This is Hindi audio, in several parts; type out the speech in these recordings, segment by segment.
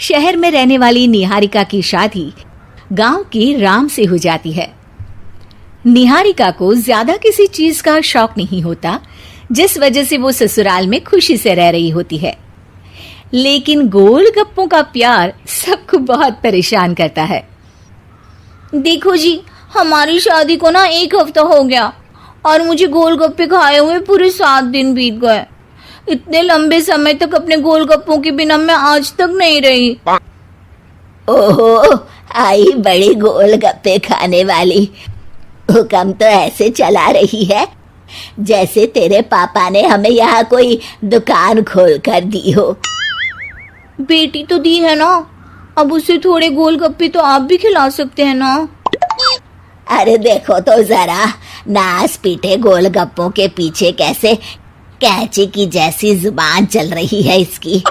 शहर में रहने वाली निहारिका की शादी गांव के राम से हो जाती है। निहारिका को ज्यादा किसी चीज का शौक नहीं होता, जिस वजह से वो ससुराल में खुशी से रह रही होती है। लेकिन गोलगप्पों का प्यार सबको बहुत परेशान करता है। देखो जी, हमारी शादी को ना 1 हफ्ता हो गया और मुझे गोलगप्पे खाए हुए पूरे 7 दिन बीत गए। इतने लंबे समय तक अपने गोलगप्पों के बिना मैं आज तक नहीं रही। ओहो, आई बड़ी गोलगप्पे खाने वाली। हुक्म तो ऐसे चला रही है जैसे तेरे पापा ने हमें यहाँ कोई दुकान खोल कर दी हो। बेटी तो दी है ना, अब उसे थोड़े गोलगप्पे तो आप भी खिला सकते हैं ना। अरे देखो तो जरा, नास पीटे गोलगप्पों के पीछे कैसे कैंची की जैसी जुबान चल रही है इसकी।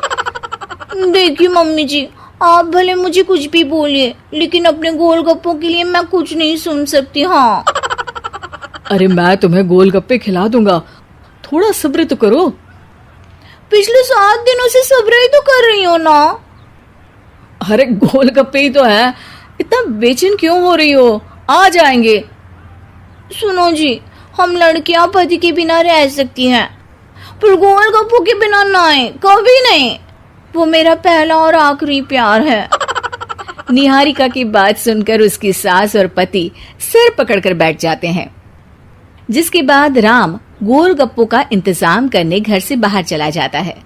देखिए मम्मी जी, आप भले मुझे कुछ भी बोलिए, लेकिन अपने गोलगप्पों के लिए मैं कुछ नहीं सुन सकती। हाँ, अरे मैं तुम्हें गोलगप्पे खिला दूंगा, थोड़ा सब्र तो करो। पिछले 7 दिनों से सब्र ही तो कर रही हो ना। अरे गोलगप्पे ही तो है, इतना बेचैन क्यों हो रही हो? आ जाएंगे। सुनो जी, हम लड़कियां पति के बिना रह सकती हैं, पर गोलगप्पों के बिना नहीं, कभी नहीं। वो मेरा पहला और आखिरी प्यार है। निहारिका की बात सुनकर उसकी सास और पति सिर पकड़कर बैठ जाते हैं। जिसके बाद राम गोलगप्पों का इंतजाम करने घर से बाहर चला जाता है।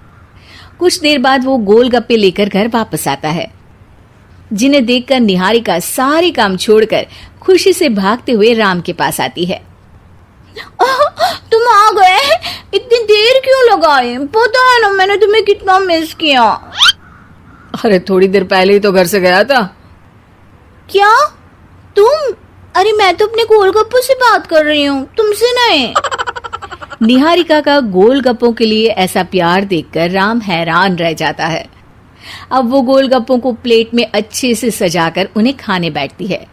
कुछ देर बाद वो गोलगप्पे लेकर घर वापस आता है, जिन्हें देखकर निहारिका सारे काम छोड़कर खुशी से भागते हुए राम के पास आती है। तुम आ गए? इतनी देर क्यों लगाई? पता है ना मैंने तुम्हें कितना मिस किया। अरे थोड़ी देर पहले ही तो घर से गया था। क्या तुम? अरे मैं तो अपने गोलगप्पों से बात कर रही हूँ, तुमसे नहीं। निहारिका का गोलगप्पों के लिए ऐसा प्यार देखकर राम हैरान रह जाता है। अब वो गोलगप्पों को प्लेट में अच्छे से सजाकर उन्हें खाने बैठती है,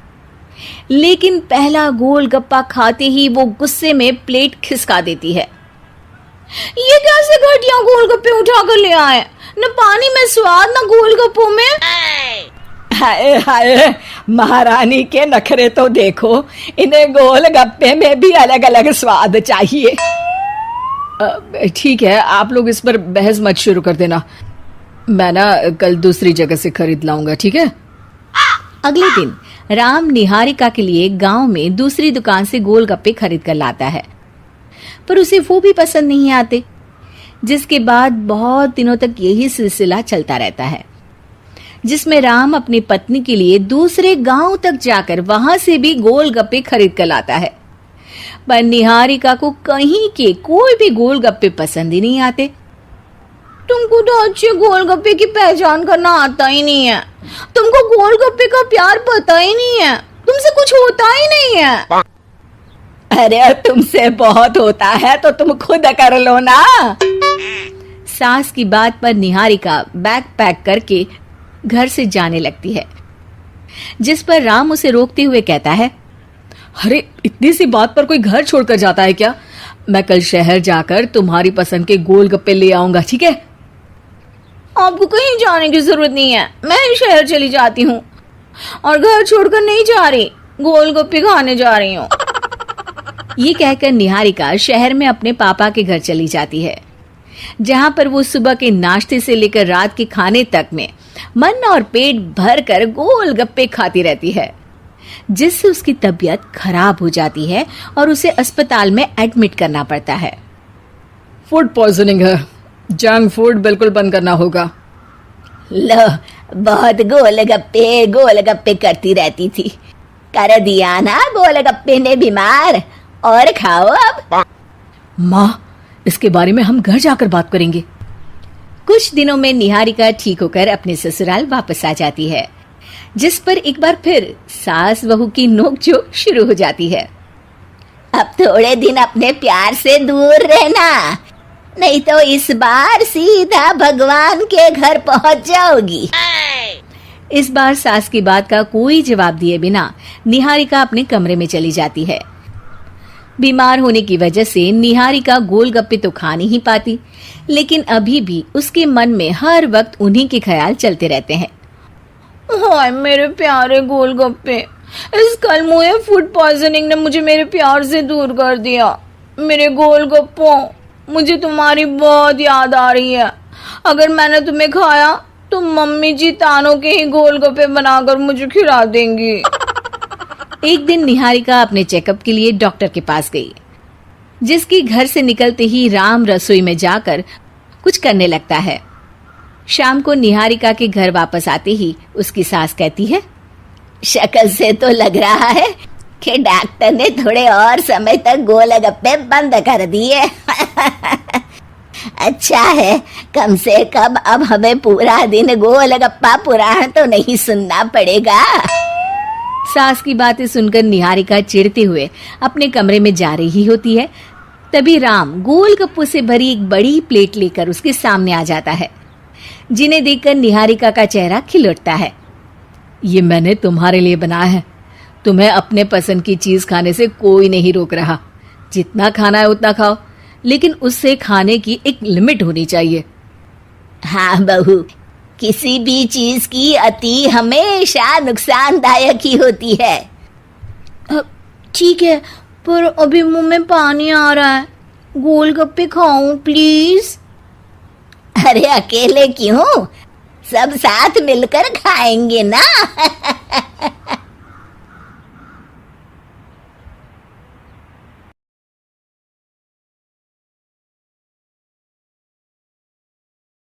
लेकिन पहला गोलगप्पा खाते ही वो गुस्से में प्लेट खिसका देती है। ये कैसे घटिया गोलगप्पे उठा कर ले आए? न पानी में स्वाद, न गोलगप्पों में। हाय हाय, महारानी के नखरे तो देखो, इन्हें गोलगप्पे में भी अलग अलग स्वाद चाहिए। ठीक है, आप लोग इस पर बहस मत शुरू कर देना, मैं ना कल दूसरी जगह से खरीद लाऊंगा, ठीक है? अगले दिन राम निहारिका के लिए गांव में दूसरी दुकान से गोलगप्पे खरीद कर लाता है, पर उसे वो भी पसंद नहीं आते। जिसके बाद बहुत दिनों तक यही सिलसिला चलता रहता है, जिसमें राम अपनी पत्नी के लिए दूसरे गांव तक जाकर वहां से भी गोलगप्पे खरीद कर लाता है, पर निहारिका को कहीं के कोई भी गोलगप्पे पसंद ही नहीं आते। तुमको तो अच्छे गोलगप्पे की पहचान करना आता ही नहीं है। तुमको गोलगप्पे का प्यार पता ही नहीं है, तुमसे कुछ होता ही नहीं है। अरे तुमसे बहुत होता है तो तुम खुद कर लो ना। सास की बात पर निहारिका बैग पैक करके घर से जाने लगती है, जिस पर राम उसे रोकते हुए कहता है, अरे इतनी सी बात पर कोई घर छोड़कर जाता है क्या? मैं कल शहर जाकर तुम्हारी पसंद के गोलगप्पे ले आऊंगा, ठीक है? आपको कहीं जाने की जरूरत नहीं है, मैं ही शहर चली जाती हूँ और घर छोड़कर नहीं जा रही, गोलगप्पे खाने जा रही हूँ। ये कहकर निहारिका शहर में अपने पापा के घर चली जाती है, जहां पर वो सुबह के नाश्ते से लेकर रात के खाने तक में मन और पेट भर कर गोलगप्पे खाती रहती है, जिससे उसकी तबीयत खराब हो जाती है और उसे अस्पताल में एडमिट करना पड़ता है। फूड पॉइजनिंग है, जंक फूड बिल्कुल बंद करना होगा। लो, बहुत गोलगप्पे गोलगप्पे करती रहती थी, कर दिया ना गोलगप्पे ने बीमार। और खाओ अब। माँ, इसके बारे में हम घर जाकर बात करेंगे। कुछ दिनों में निहारिका ठीक होकर अपने ससुराल वापस आ जाती है, जिस पर एक बार फिर सास बहू की नोकझोंक शुरू हो जाती है। अब थोड़े दिन अपने प्यार से दूर रहना, नहीं तो इस बार सीधा भगवान के घर पहुंच जाओगी। इस बार सास की बात का कोई जवाब दिए बिना निहारिका अपने कमरे में चली जाती है। बीमार होने की वजह से निहारिका गोलगप्पे तो खा नहीं पाती, लेकिन अभी भी उसके मन में हर वक्त उन्हीं के ख्याल चलते रहते हैं। हाय मेरे प्यारे गोलगप्पे, इस कल मुझे फूड पॉइजनिंग ने मुझे मेरे प्यार से दूर कर दिया। मेरे गोलगप्पों, मुझे तुम्हारी बहुत याद आ रही है। अगर मैंने तुम्हें खाया तो मम्मी जी तानों के ही गोलगप्पे बनाकर मुझे खिला देंगी। एक दिन निहारिका अपने चेकअप के लिए डॉक्टर के पास गई, जिसकी घर से निकलते ही राम रसोई में जाकर कुछ करने लगता है। शाम को निहारिका के घर वापस आते ही उसकी सास कहती है, शक्ल से तो लग रहा है कि डॉक्टर ने थोड़े और समय तक गोलगप्पे बंद कर दिए। अच्छा है, कम से कम अब हमें पूरा दिन गोलगप्पा पुराण तो नहीं सुनना पड़ेगा। सास की बातें सुनकर निहारिका चिढ़ते हुए अपने कमरे में जा रही होती है। तभी राम गोलगप्पों से भरी एक बड़ी प्लेट लेकर उसके सामने आ जाता है, जिन्हें देखकर निहारिका का चेहरा खिल उठता है। ये मैंने तुम्हारे लिए बनाया है। तुम्हें अपने पसंद की चीज खाने से कोई नहीं रोक रहा। जितना खाना है उतना खाओ, लेकिन उससे खाने की एक लिमिट होनी चाहिए। हाँ बहू, किसी भी चीज की अति हमेशा नुकसानदायक ही होती है। ठीक है, पर अभी मुंह में पानी आ रहा है। गोलगप्पे खाऊं प्लीज? अरे अकेले क्यों, सब साथ मिलकर खाएंगे ना।